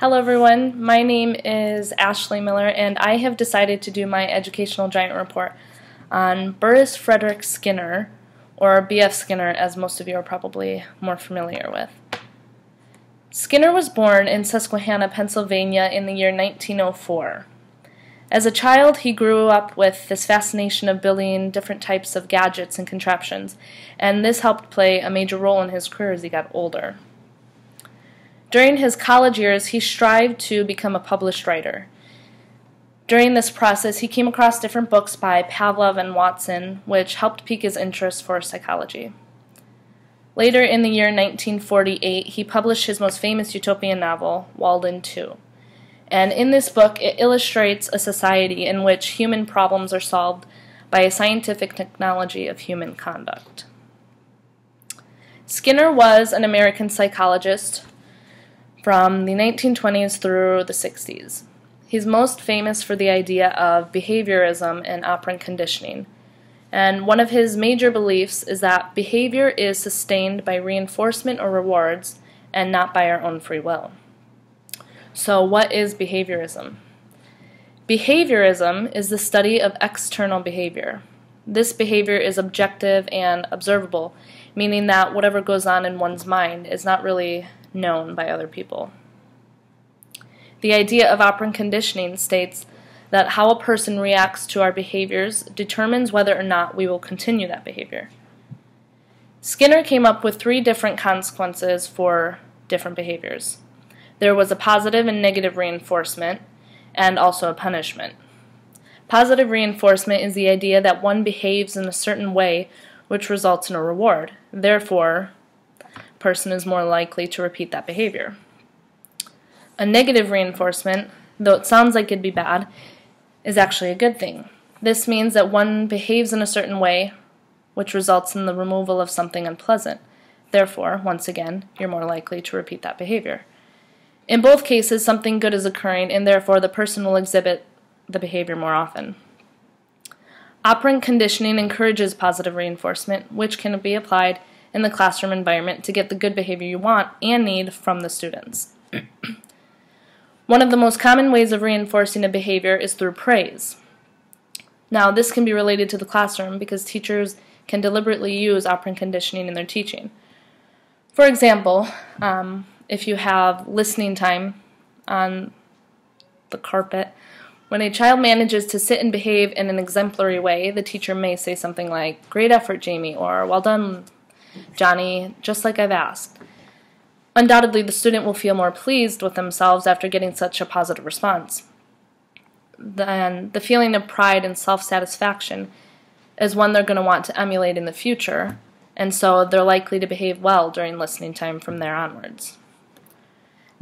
Hello everyone, my name is Ashley Miller and I have decided to do my Ashley Miller and I have decided to do my educational giant report on Burris Frederick Skinner, or B.F. Skinner as most of you are probably more familiar with. Skinner was born in Susquehanna, Pennsylvania in the year 1904. As a child, he grew up with this fascination of building different types of gadgets and contraptions, and this helped play a major role in his career as he got older. During his college years, he strived to become a published writer. During this process, he came across different books by Pavlov and Watson, which helped pique his interest for psychology. Later in the year 1948, he published his most famous utopian novel, Walden 2. And in this book, it illustrates a society in which human problems are solved by a scientific technology of human conduct. Skinner was an American psychologist from the 1920s through the 60s. He's most famous for the idea of behaviorism and operant conditioning. And one of his major beliefs is that behavior is sustained by reinforcement or rewards and not by our own free will. So what is behaviorism? Behaviorism is the study of external behavior. This behavior is objective and observable, meaning that whatever goes on in one's mind is not really known by other people. The idea of operant conditioning states that how a person reacts to our behaviors determines whether or not we will continue that behavior. Skinner came up with 3 different consequences for different behaviors. There was a positive and negative reinforcement, and also a punishment. Positive reinforcement is the idea that one behaves in a certain way which results in a reward. Therefore, a person is more likely to repeat that behavior. A negative reinforcement, though it sounds like it'd be bad, is actually a good thing. This means that one behaves in a certain way which results in the removal of something unpleasant. Therefore, once again, you're more likely to repeat that behavior. In both cases, something good is occurring, and therefore the person will exhibit the behavior more often. Operant conditioning encourages positive reinforcement, which can be applied in the classroom environment to get the good behavior you want and need from the students. One of the most common ways of reinforcing a behavior is through praise. Now, this can be related to the classroom because teachers can deliberately use operant conditioning in their teaching. For example, if you have listening time on the carpet, when a child manages to sit and behave in an exemplary way, the teacher may say something like, "Great effort, Jamie," or "Well done, Johnny, just like I've asked." Undoubtedly, the student will feel more pleased with themselves after getting such a positive response. Then the feeling of pride and self-satisfaction is one they're going to want to emulate in the future, and so they're likely to behave well during listening time from there onwards.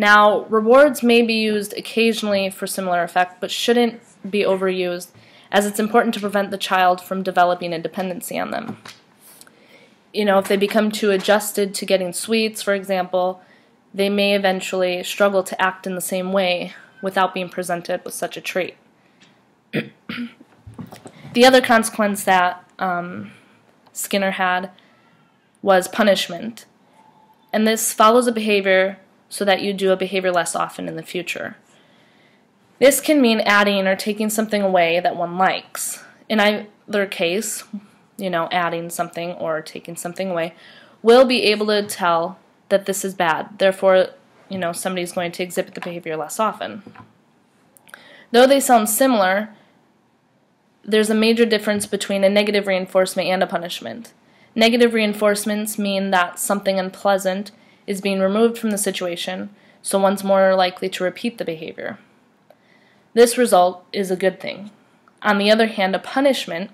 Now, rewards may be used occasionally for similar effect, but shouldn't be overused, as it's important to prevent the child from developing a dependency on them. If they become too adjusted to getting sweets, for example, they may eventually struggle to act in the same way without being presented with such a treat. The other consequence that Skinner had was punishment, and this follows a behavior so that you do a behavior less often in the future. This can mean adding or taking something away that one likes. In either case, adding something or taking something away, will be able to tell that this is bad. Therefore, somebody's going to exhibit the behavior less often. Though they sound similar, there's a major difference between a negative reinforcement and a punishment. Negative reinforcements mean that something unpleasant is being removed from the situation, so one's more likely to repeat the behavior. This result is a good thing. On the other hand, a punishment,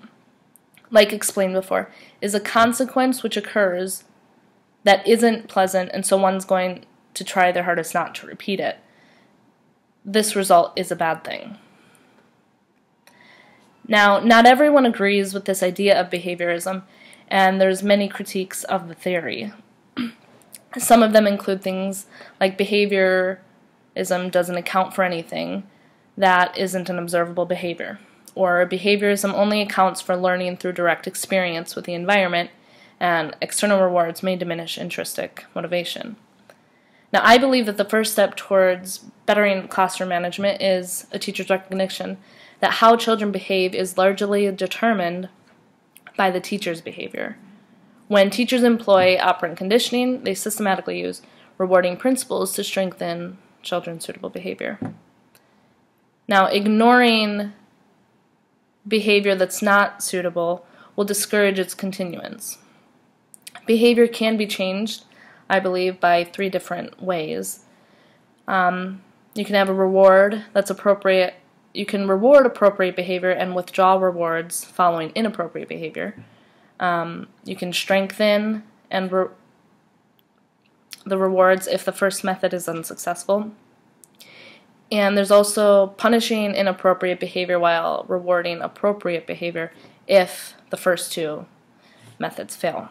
like explained before, is a consequence which occurs that isn't pleasant, and so one's going to try their hardest not to repeat it. This result is a bad thing. Now, not everyone agrees with this idea of behaviorism, and there's many critiques of the theory. Some of them include things like behaviorism doesn't account for anything that isn't an observable behavior, or behaviorism only accounts for learning through direct experience with the environment, and external rewards may diminish intrinsic motivation. Now, I believe that the first step towards bettering classroom management is a teacher's recognition that how children behave is largely determined by the teacher's behavior. When teachers employ operant conditioning, they systematically use rewarding principles to strengthen children's suitable behavior. Now, ignoring behavior that's not suitable will discourage its continuance. Behavior can be changed, I believe, by 3 different ways. You can have a reward that's appropriate. You can reward appropriate behavior and withdraw rewards following inappropriate behavior. You can strengthen and the rewards if the first method is unsuccessful. And there's also punishing inappropriate behavior while rewarding appropriate behavior if the first 2 methods fail.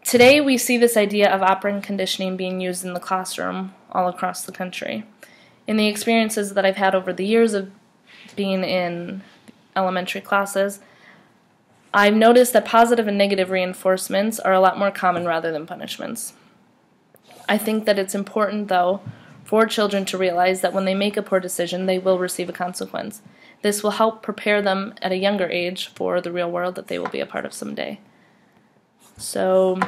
Today we see this idea of operant conditioning being used in the classroom all across the country. In the experiences that I've had over the years of being in elementary classes, I've noticed that positive and negative reinforcements are a lot more common rather than punishments. I think that it's important, though, for children to realize that when they make a poor decision, they will receive a consequence. This will help prepare them at a younger age for the real world that they will be a part of someday. So,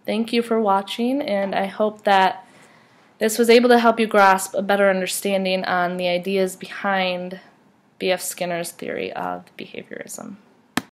thank you for watching, and I hope that this was able to help you grasp a better understanding on the ideas behind B.F. Skinner's theory of behaviorism.